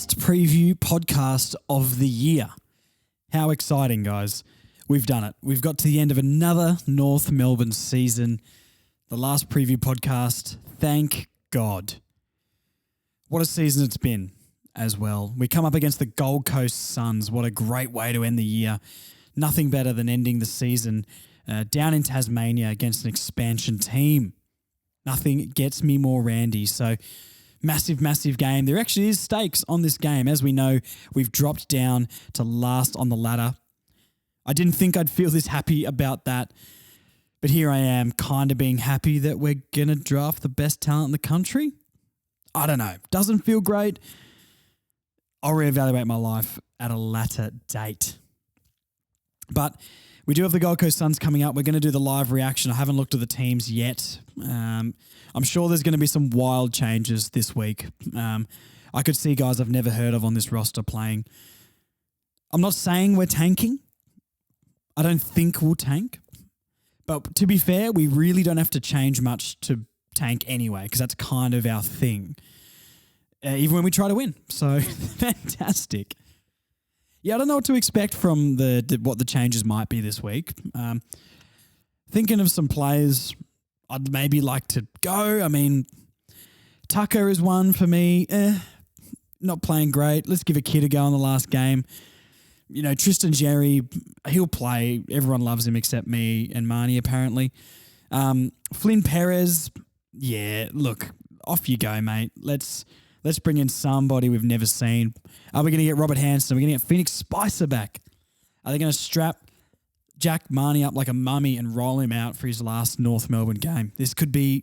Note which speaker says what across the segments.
Speaker 1: last preview podcast of the year. How exciting, guys. We've done it. We've got to the end of another North Melbourne season. The last preview podcast. Thank God. What a season it's been as well. We come up against the Gold Coast Suns. What a great way to end the year. Nothing better than ending the season down in Tasmania against an expansion team. Nothing gets me more randy. So massive, massive game. There actually is stakes on this game. As we know, we've dropped down to last on the ladder. I didn't think I'd feel this happy about that, but here I am kind of being happy that we're going to draft the best talent in the country. I don't know. Doesn't feel great. I'll reevaluate my life at a later date. But we do have the Gold Coast Suns coming up. We're going to do the live reaction. I haven't looked at the teams yet. I'm sure there's going to be some wild changes this week. I could see guys I've never heard of on this roster playing. I'm not saying we're tanking. I don't think we'll tank. But to be fair, we really don't have to change much to tank anyway, because that's kind of our thing. Even when we try to win. So, fantastic. Yeah, I don't know what to expect from what the changes might be this week. Thinking of some players I'd maybe like to go. I mean, Tucker is one for me. Not playing great. Let's give a kid a go in the last game. You know, Tristan Jerry, he'll play. Everyone loves him except me and Marnie, apparently. Flynn Perez, yeah, look, off you go, mate. Let's bring in somebody we've never seen. Are we going to get Robert Hanson? Are we going to get Phoenix Spicer back? Are they going to strap Jack Marnie up like a mummy and roll him out for his last North Melbourne game? This could be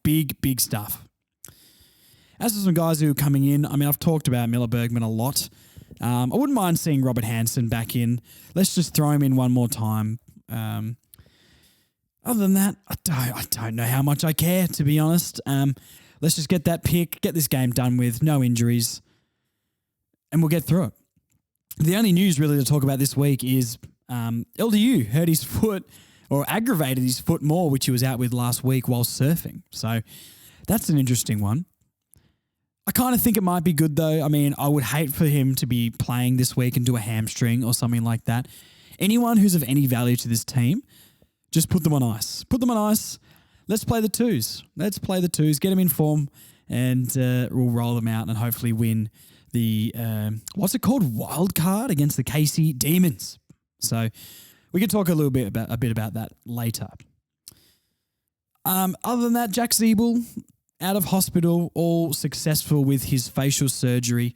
Speaker 1: big, big stuff. As for some guys who are coming in, I mean, I've talked about Miller Bergman a lot. I wouldn't mind seeing Robert Hanson back in. Let's just throw him in one more time. Other than that, I don't know how much I care, to be honest. Let's just get that pick, get this game done with, no injuries, and we'll get through it. The only news really to talk about this week is LDU hurt his foot or aggravated his foot more, which he was out with last week while surfing. So that's an interesting one. I kind of think it might be good though. I mean, I would hate for him to be playing this week and do a hamstring or something like that. Anyone who's of any value to this team, just put them on ice. Put them on ice. Let's play the twos. Let's play the twos. Get them in form, and we'll roll them out and hopefully win the what's it called? Wild card against the KC Demons. So we can talk a bit about that later. Other than that, Jack Zeeble out of hospital, all successful with his facial surgery.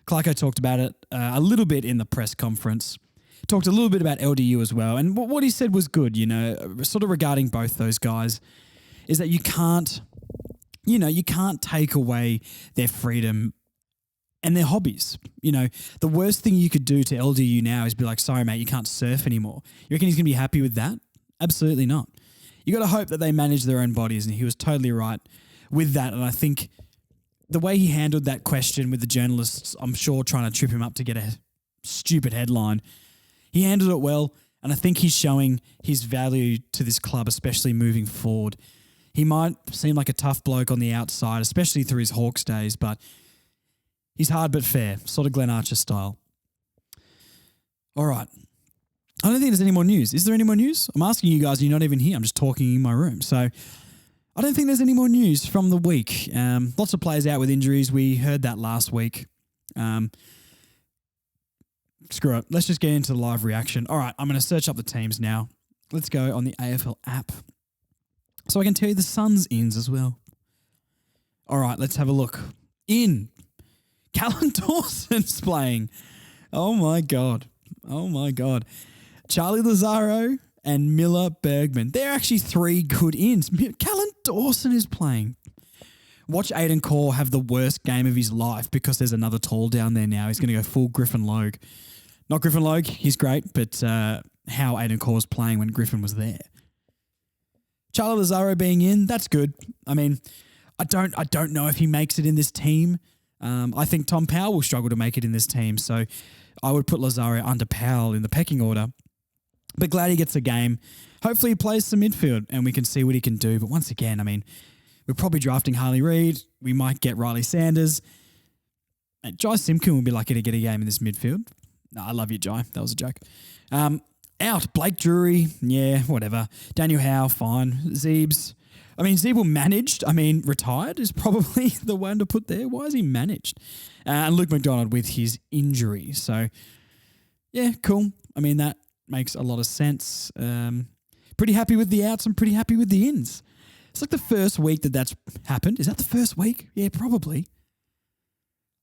Speaker 1: Clarko talked about it a little bit in the press conference. Talked a little bit about LDU as well. And what he said was good, you know, sort of regarding both those guys, is that you can't take away their freedom and their hobbies. You know, the worst thing you could do to LDU now is be like, sorry, mate, you can't surf anymore. You reckon he's going to be happy with that? Absolutely not. You got to hope that they manage their own bodies, and he was totally right with that. And I think the way he handled that question with the journalists, I'm sure trying to trip him up to get a stupid headline, he handled it well, and I think he's showing his value to this club, especially moving forward. He might seem like a tough bloke on the outside, especially through his Hawks days, but he's hard but fair, sort of Glenn Archer style. All right. I don't think there's any more news. Is there any more news? I'm asking you guys, and you're not even here. I'm just talking in my room. So I don't think there's any more news from the week. Lots of players out with injuries. We heard that last week. Screw it. Let's just get into the live reaction. All right, I'm going to search up the teams now. Let's go on the AFL app so I can tell you the Suns ins as well. All right, let's have a look. In. Callan Dawson's playing. Oh, my God. Oh, my God. Charlie Lazaro and Miller Bergman. They're actually three good ins. Callan Dawson is playing. Watch Aiden Core have the worst game of his life because there's another tall down there now. He's going to go full Griffin Logue. Not Griffin Logue, he's great, but how Aiden Core was playing when Griffin was there. Charlie Lazaro being in, that's good. I mean, I don't know if he makes it in this team. I think Tom Powell will struggle to make it in this team, so I would put Lazaro under Powell in the pecking order. But glad he gets a game. Hopefully he plays some midfield and we can see what he can do. But once again, I mean, we're probably drafting Harley Reid. We might get Riley Sanders. Jai Simpkin will be lucky to get a game in this midfield. No, I love you, Jai. That was a joke. Out, Blake Drury, yeah, whatever. Daniel Howe, fine. Zeebs, Zeeble managed. Retired is probably the one to put there. Why is he managed? And Luke McDonald with his injury. So, yeah, cool. That makes a lot of sense. Pretty happy with the outs and pretty happy with the ins. It's like the first week that's happened. Is that the first week? Yeah, probably.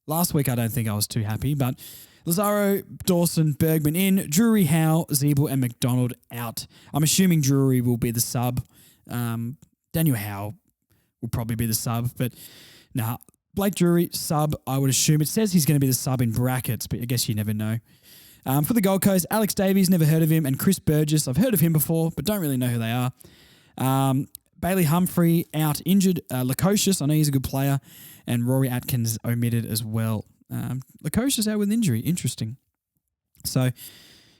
Speaker 1: Last week, I don't think I was too happy, but Lazaro, Dawson, Bergman in, Drury, Howe, Zeeble, and McDonald out. I'm assuming Drury will be the sub. Daniel Howe will probably be the sub, but Blake Drury, sub, I would assume. It says he's going to be the sub in brackets, but I guess you never know. For the Gold Coast, Alex Davies, never heard of him, and Chris Burgess, I've heard of him before, but don't really know who they are. Bailey Humphrey out injured. Lukosius, I know he's a good player, and Rory Atkins omitted as well. Lukosius out with injury. Interesting. So,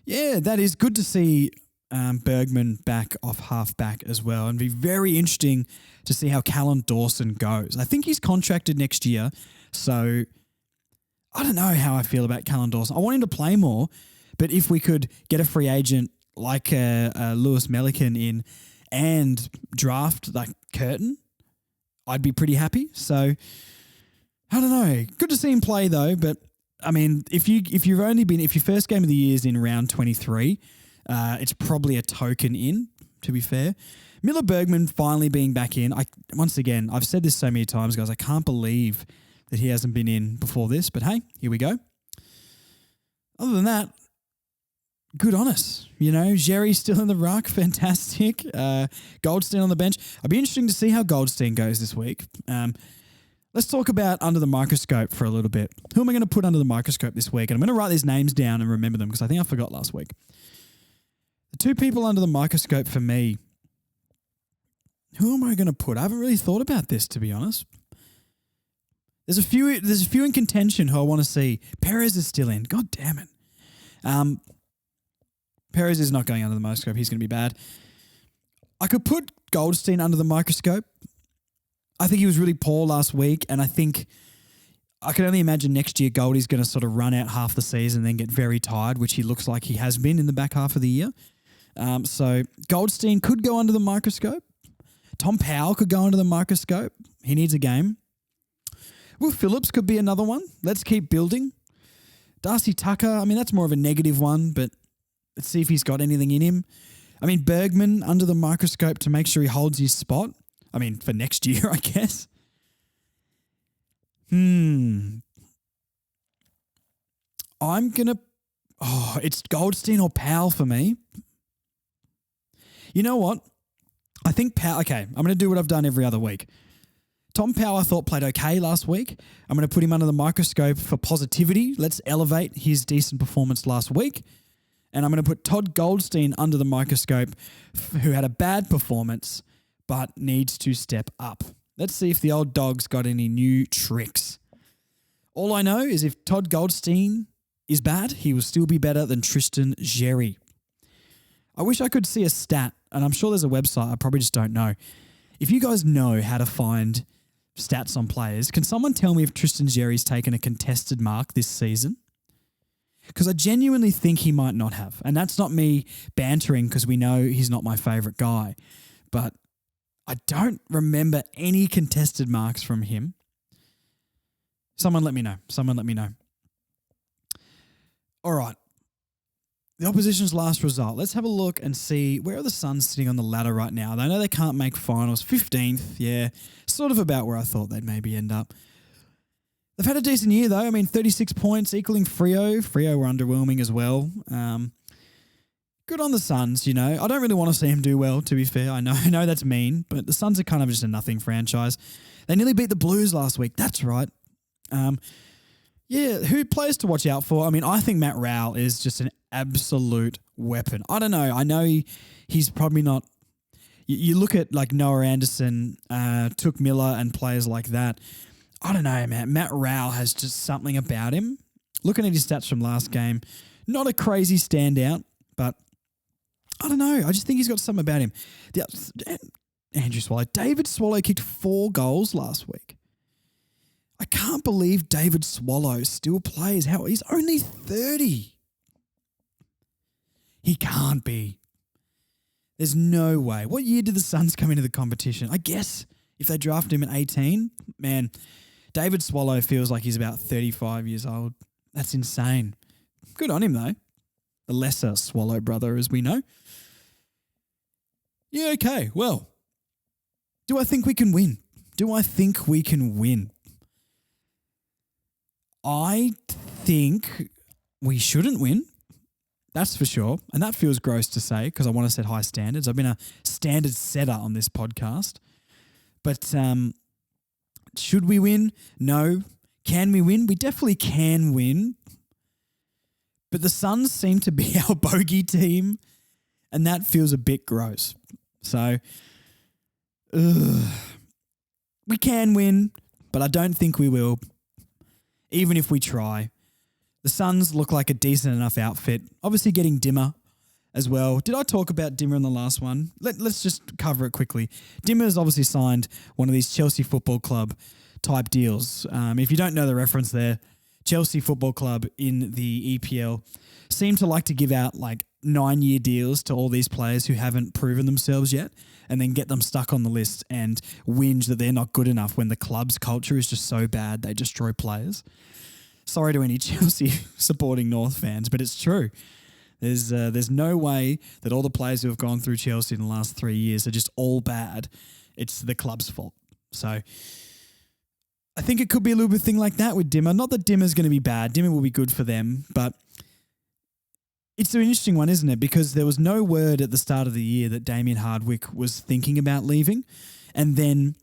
Speaker 1: yeah, that is good to see Bergman back off half-back as well, and be very interesting to see how Callum Dawson goes. I think he's contracted next year, so I don't know how I feel about Callum Dawson. I want him to play more, but if we could get a free agent like Lewis Melican in and draft like Curtin, I'd be pretty happy. So I don't know. Good to see him play though. But if your first game of the year is in round 23, it's probably a token in. To be fair, Miller Bergman finally being back in. Once again, I've said this so many times, guys. I can't believe that he hasn't been in before this. But hey, here we go. Other than that, good on us. Jerry's still in the ruck. Fantastic. Goldstein on the bench. It'll be interesting to see how Goldstein goes this week. Let's talk about under the microscope for a little bit. Who am I going to put under the microscope this week? And I'm going to write these names down and remember them because I think I forgot last week. The two people under the microscope for me, who am I going to put? I haven't really thought about this, to be honest. There's a few in contention who I want to see. Perez is still in. God damn it. Perez is not going under the microscope. He's going to be bad. I could put Goldstein under the microscope. I think he was really poor last week, and I think I can only imagine next year Goldie's going to sort of run out half the season and then get very tired, which he looks like he has been in the back half of the year. So Goldstein could go under the microscope. Tom Powell could go under the microscope. He needs a game. Will Phillips could be another one. Let's keep building. Darcy Tucker, that's more of a negative one, but let's see if he's got anything in him. Bergman under the microscope to make sure he holds his spot. For next year, I guess. I'm going to... it's Goldstein or Powell for me. You know what? I think Powell... Okay, I'm going to do what I've done every other week. Tom Powell, I thought, played okay last week. I'm going to put him under the microscope for positivity. Let's elevate his decent performance last week. And I'm going to put Todd Goldstein under the microscope, who had a bad performance but needs to step up. Let's see if the old dog's got any new tricks. All I know is if Todd Goldstein is bad, he will still be better than Tristan Xerri. I wish I could see a stat, and I'm sure there's a website, I probably just don't know. If you guys know how to find stats on players, can someone tell me if Tristan Xerri's taken a contested mark this season? Because I genuinely think he might not have. And that's not me bantering because we know he's not my favourite guy. But I don't remember any contested marks from him. Someone let me know. All right. The opposition's last result. Let's have a look and see where are the Suns sitting on the ladder right now. I know they can't make finals. 15th, yeah. Sort of about where I thought they'd maybe end up. They've had a decent year though. 36 points equaling Freo. Freo were underwhelming as well. Good on the Suns, I don't really want to see him do well, to be fair. I know that's mean, but the Suns are kind of just a nothing franchise. They nearly beat the Blues last week. That's right. Yeah, who players to watch out for? I think Matt Rowell is just an absolute weapon. I don't know. I know he's probably not... You look at like Noah Anderson, Took Miller and players like that. I don't know, man. Matt Rowell has just something about him. Looking at his stats from last game, not a crazy standout, but I don't know. I just think he's got something about him. Andrew Swallow. David Swallow kicked 4 goals last week. I can't believe David Swallow still plays. He's only 30. He can't be. There's no way. What year did the Suns come into the competition? I guess if they drafted him at 18, man, David Swallow feels like he's about 35 years old. That's insane. Good on him, though. The lesser Swallow brother, as we know. Yeah, okay. Well, do I think we can win? Do I think we can win? I think we shouldn't win. That's for sure. And that feels gross to say because I want to set high standards. I've been a standard setter on this podcast. But should we win? No. Can we win? We definitely can win. But the Suns seem to be our bogey team, and that feels a bit gross. So, we can win, but I don't think we will, even if we try. The Suns look like a decent enough outfit. Obviously getting Dimmer as well. Did I talk about Dimmer in the last one? Let's just cover it quickly. Dimmer has obviously signed one of these Chelsea Football Club type deals. If you don't know the reference there, Chelsea Football Club in the EPL seem to like to give out like 9-year deals to all these players who haven't proven themselves yet and then get them stuck on the list and whinge that they're not good enough when the club's culture is just so bad they destroy players. Sorry to any Chelsea supporting North fans, but it's true. There's no way that all the players who have gone through Chelsea in the last 3 years are just all bad. It's the club's fault. So I think it could be a little bit thing like that with Dimmer. Not that Dimmer's going to be bad. Dimmer will be good for them, but it's an interesting one, isn't it? Because there was no word at the start of the year that Damien Hardwick was thinking about leaving. And then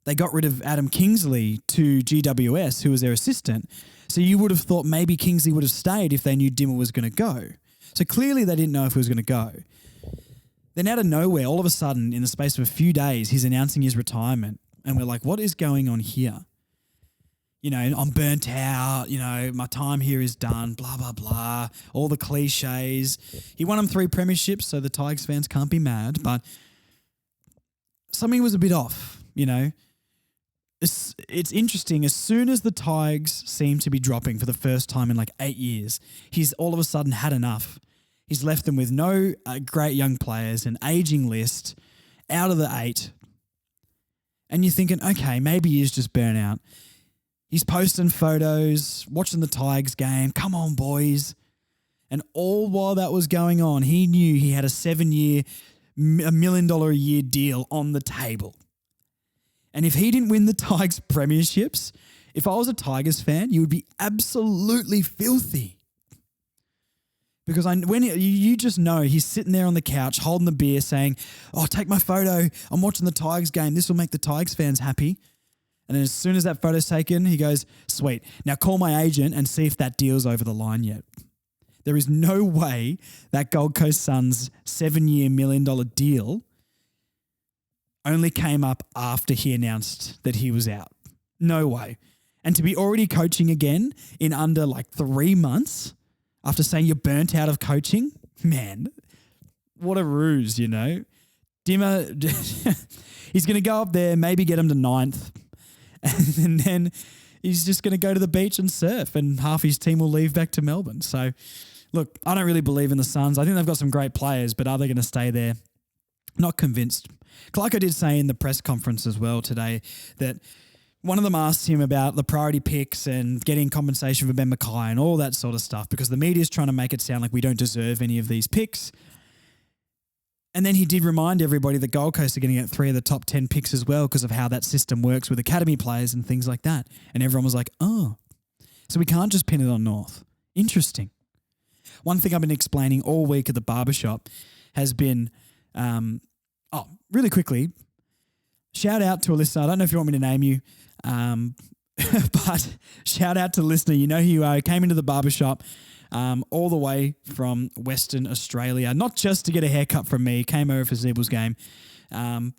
Speaker 1: they got rid of Adam Kingsley to GWS, who was their assistant. So you would have thought maybe Kingsley would have stayed if they knew Dimmer was going to go. So clearly they didn't know if he was going to go. Then out of nowhere, all of a sudden, in the space of a few days, he's announcing his retirement. And we're like, what is going on here? You know, I'm burnt out, you know, my time here is done, blah, blah, blah, all the cliches. He won them 3 premierships, so the Tigers fans can't be mad, but something was a bit off, you know. It's interesting. As soon as the Tigers seem to be dropping for the first time in like 8 years, he's all of a sudden had enough. He's left them with no great young players, an aging list, out of the 8. And you're thinking, okay, maybe he's just burnt out. He's posting photos, watching the Tigers game. Come on, boys. And all while that was going on, he knew he had a 7-year, $1 million a year deal on the table. And if he didn't win the Tigers premierships, if I was a Tigers fan, you would be absolutely filthy. Because when you just know he's sitting there on the couch holding the beer saying, oh, take my photo. I'm watching the Tigers game. This will make the Tigers fans happy. And then as soon as that photo's taken, he goes, sweet. Now call my agent and see if that deal's over the line yet. There is no way that Gold Coast Suns 7-year $1 million deal only came up after he announced that he was out. No way. And to be already coaching again in under like 3 months after saying you're burnt out of coaching, man, what a ruse, you know. Dimmer, he's going to go up there, maybe get him to 9th, and then he's just going to go to the beach and surf, and half his team will leave back to Melbourne. So, look, I don't really believe in the Suns. I think they've got some great players, but are they going to stay there? Not convinced. Clarko did say in the press conference as well today that one of them asked him about the priority picks and getting compensation for Ben Mackay and all that sort of stuff because the media's trying to make it sound like we don't deserve any of these picks. And then he did remind everybody that Gold Coast are going to get 3 of the top 10 picks as well because of how that system works with academy players and things like that. And everyone was like, oh, so we can't just pin it on North. Interesting. One thing I've been explaining all week at the barbershop has been, really quickly, shout out to a listener. I don't know if you want me to name you, but shout out to the listener. You know who you are. He came into the barbershop all the way from Western Australia, not just to get a haircut from me. He came over for Zeebel's game. But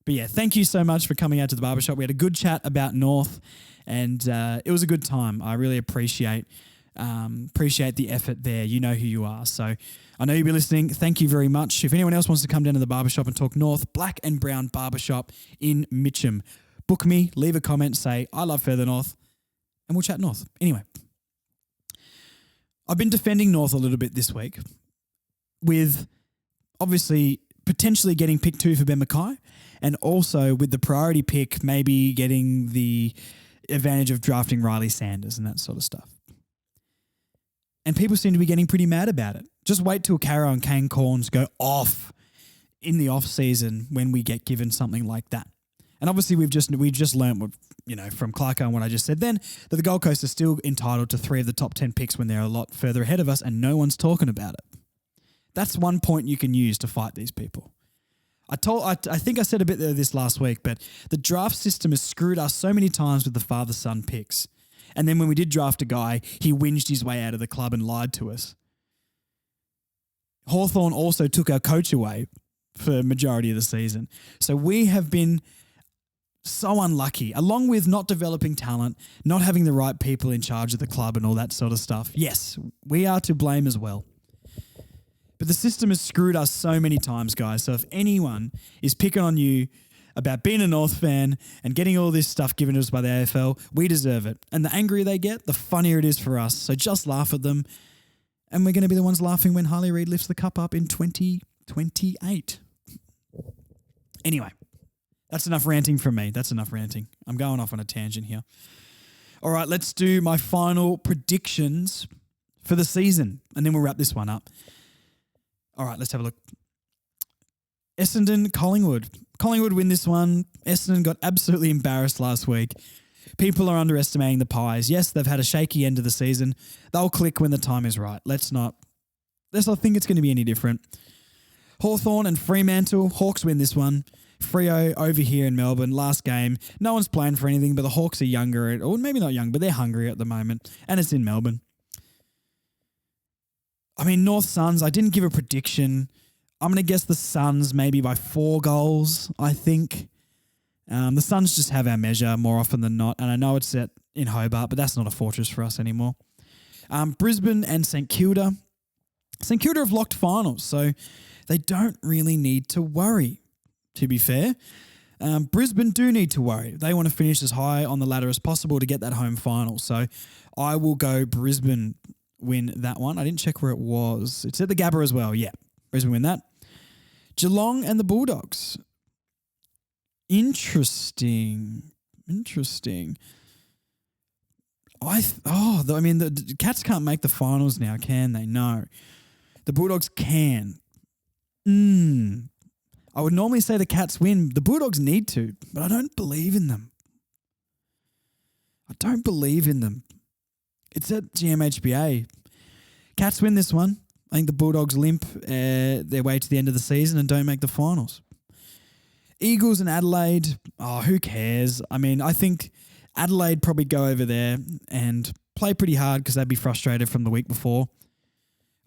Speaker 1: yeah, thank you so much for coming out to the barbershop. We had a good chat about North and it was a good time. I really appreciate the effort there. You know who you are. So I know you'll be listening. Thank you very much. If anyone else wants to come down to the barbershop and talk North, Black and Brown Barbershop in Mitcham. book me, leave a comment, say, I love Further North, and we'll chat North. Anyway, I've been defending North a little bit this week with obviously potentially getting pick 2 for Ben Mackay, and also with the priority pick maybe getting the advantage of drafting Riley Sanders and that sort of stuff. And people seem to be getting pretty mad about it. Just wait till Caro and Kane Corns go off in the off season when we get given something like that. And obviously we've just learned from Clarko and what I just said then, that the Gold Coast are still entitled to 3 of the top 10 picks when they're a lot further ahead of us and no one's talking about it. That's one point you can use to fight these people. I think I said a bit of this last week, but the draft system has screwed us so many times with the father-son picks. And then when we did draft a guy, he whinged his way out of the club and lied to us. Hawthorn also took our coach away for majority of the season. So we have been so unlucky, along with not developing talent, not having the right people in charge of the club and all that sort of stuff. Yes, we are to blame as well. But the system has screwed us so many times, guys. So if anyone is picking on you about being a North fan and getting all this stuff given to us by the AFL, we deserve it. And the angrier they get, the funnier it is for us. So just laugh at them. And we're going to be the ones laughing when Harley Reid lifts the cup up in 2028. Anyway, that's enough ranting from me. That's enough ranting. I'm going off on a tangent here. All right, let's do my final predictions for the season, and then we'll wrap this one up. All right, let's have a look. Essendon, Collingwood. Collingwood win this one. Essendon got absolutely embarrassed last week. People are underestimating the Pies. Yes, they've had a shaky end of the season. They'll click when the time is right. Let's not think it's going to be any different. Hawthorn and Fremantle. Hawks win this one. Freo over here in Melbourne. Last game. No one's playing for anything, but the Hawks are younger, or maybe not young, but they're hungry at the moment, and it's in Melbourne. I mean, North Suns, I didn't give a prediction. I'm going to guess the Suns maybe by 4 goals, I think. The Suns just have our measure more often than not, and I know it's set in Hobart, but that's not a fortress for us anymore. Brisbane and St Kilda. St Kilda have locked finals, so they don't really need to worry, to be fair. Brisbane do need to worry. They want to finish as high on the ladder as possible to get that home final, so I will go Brisbane win that one. I didn't check where it was. It's at the Gabba as well. Yeah, Brisbane win that. Geelong and the Bulldogs. Interesting. The Cats can't make the finals now, can they? No. The Bulldogs can. I would normally say the Cats win. The Bulldogs need to, but I don't believe in them. It's at GMHBA. Cats win this one. I think the Bulldogs limp their way to the end of the season and don't make the finals. Eagles and Adelaide. Oh, who cares? I mean, I think Adelaide probably go over there and play pretty hard because they'd be frustrated from the week before.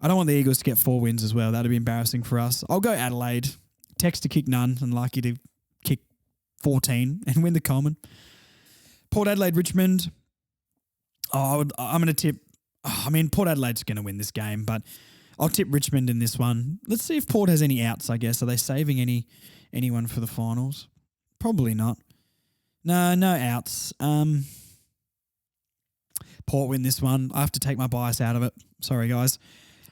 Speaker 1: I don't want the Eagles to get 4 wins as well. That'd be embarrassing for us. I'll go Adelaide. Tex to kick none and Lucky to kick 14 and win the Coleman. Port Adelaide, Richmond. I'm going to tip. Port Adelaide's going to win this game, but I'll tip Richmond in this one. Let's see if Port has any outs, I guess. Are they saving anyone for the finals? Probably not. No outs. Port win this one. I have to take my bias out of it. Sorry, guys.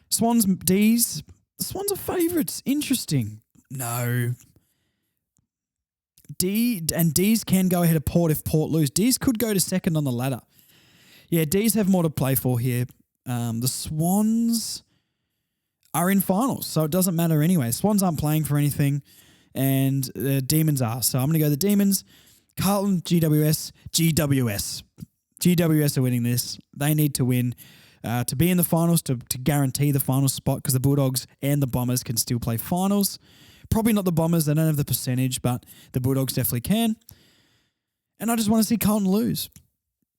Speaker 1: Swans, D's. The Swans are favourites. Interesting. No. D's can go ahead of Port if Port lose. D's could go to second on the ladder. Yeah, D's have more to play for here. The Swans are in finals, so it doesn't matter anyway. Swans aren't playing for anything, and the Demons are. So I'm going to go the Demons. Carlton, GWS. GWS are winning this. They need to win to be in the finals, to guarantee the final spot, because the Bulldogs and the Bombers can still play finals. Probably not the Bombers. They don't have the percentage, but the Bulldogs definitely can. And I just want to see Carlton lose.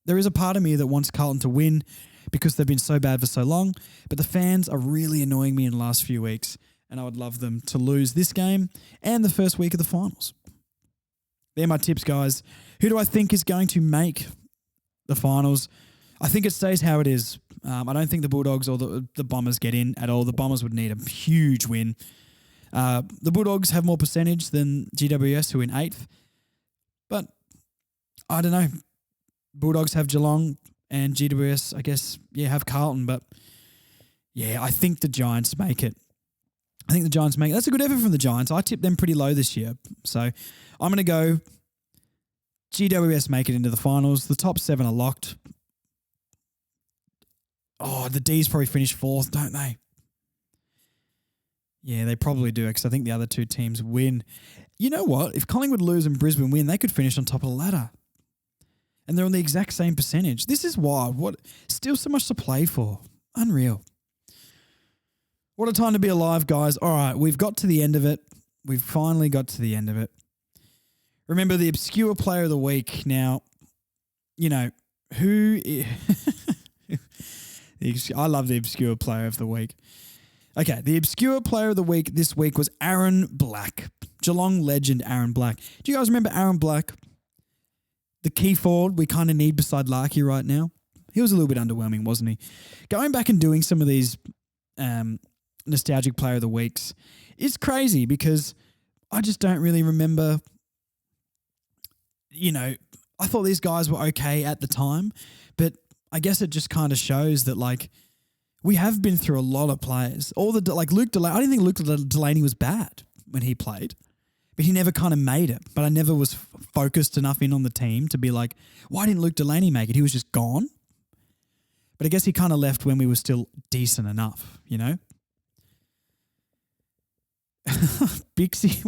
Speaker 1: There is a part of me that wants Carlton to win because they've been so bad for so long, but the fans are really annoying me in the last few weeks, and I would love them to lose this game and the first week of the finals. They're my tips, guys. Who do I think is going to make the finals? I think it stays how it is. I don't think the Bulldogs or the Bombers get in at all. The Bombers would need a huge win. The Bulldogs have more percentage than GWS, who are in 8th, but I don't know. Bulldogs have Geelong and GWS, I guess, have Carlton. But, I think the Giants make it. That's a good effort from the Giants. I tipped them pretty low this year. So I'm going to go GWS make it into the finals. The top 7 are locked. Oh, the D's probably finish 4th, don't they? Yeah, they probably do because I think the other 2 teams win. You know what? If Collingwood lose and Brisbane win, they could finish on top of the ladder. And they're on the exact same percentage. This is wild. Still so much to play for. Unreal. What a time to be alive, guys. All right, we've got to the end of it. We've finally got to the end of it. Remember the obscure player of the week. Now, who... I love the obscure player of the week. Okay, the obscure player of the week this week was Aaron Black. Geelong legend Aaron Black. Do you guys remember Aaron Black? The key forward we kind of need beside Larkey right now. He was a little bit underwhelming, wasn't he? Going back and doing some of these... nostalgic player of the weeks is crazy because I just don't really remember, I thought these guys were okay at the time, but I guess it just kind of shows that we have been through a lot of players. Luke Delaney, I didn't think Luke Delaney was bad when he played, but he never kind of made it. But I never was focused enough in on the team to be like, why didn't Luke Delaney make it? He was just gone. But I guess he kind of left when we were still decent enough, Bixie,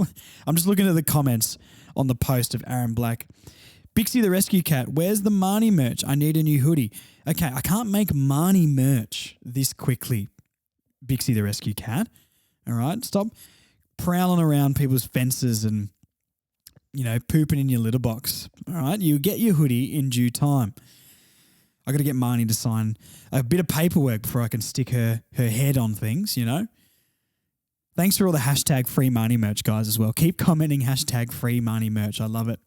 Speaker 1: I'm just looking at the comments on the post of Aaron Black. Bixie the Rescue Cat, where's the Marnie merch? I need a new hoodie. Okay, I can't make Marnie merch this quickly, Bixie the Rescue Cat. All right, stop prowling around people's fences and, pooping in your litter box. All right, you get your hoodie in due time. I got to get Marnie to sign a bit of paperwork before I can stick her head on things, Thanks for all the hashtag free Marnie merch, guys, as well. Keep commenting hashtag free Marnie merch. I love it.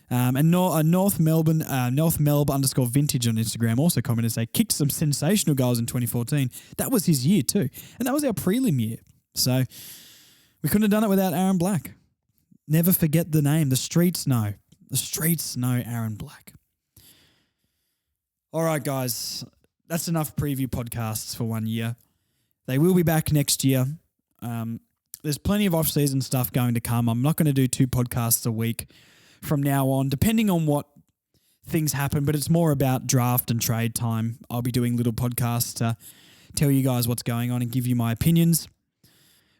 Speaker 1: And North Melb _ vintage on Instagram also commented and say, kicked some sensational goals in 2014. That was his year too. And that was our prelim year. So we couldn't have done it without Aaron Black. Never forget the name. The streets know. The streets know Aaron Black. All right, guys. That's enough preview podcasts for 1 year. They will be back next year. There's plenty of off-season stuff going to come. I'm not going to do 2 podcasts a week from now on, depending on what things happen, but it's more about draft and trade time. I'll be doing little podcasts to tell you guys what's going on and give you my opinions.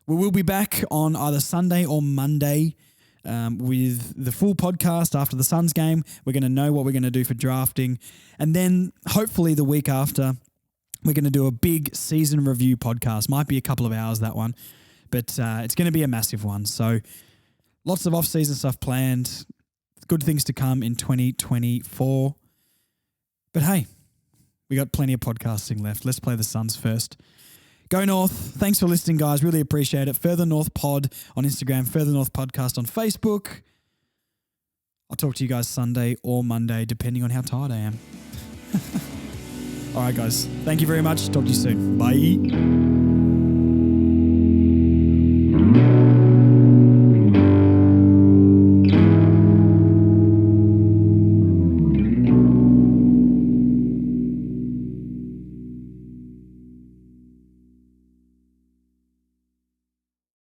Speaker 1: We will be back on either Sunday or Monday with the full podcast after the Suns game. We're going to know what we're going to do for drafting. And then hopefully the week after, we're going to do a big season review podcast. Might be a couple of hours, that one, but it's going to be a massive one. So lots of off-season stuff planned. Good things to come in 2024. But hey, we got plenty of podcasting left. Let's play the Suns first. Go North. Thanks for listening, guys. Really appreciate it. Further North Pod on Instagram, Further North Podcast on Facebook. I'll talk to you guys Sunday or Monday, depending on how tired I am. All right, guys. Thank you very much. Talk to you soon. Bye.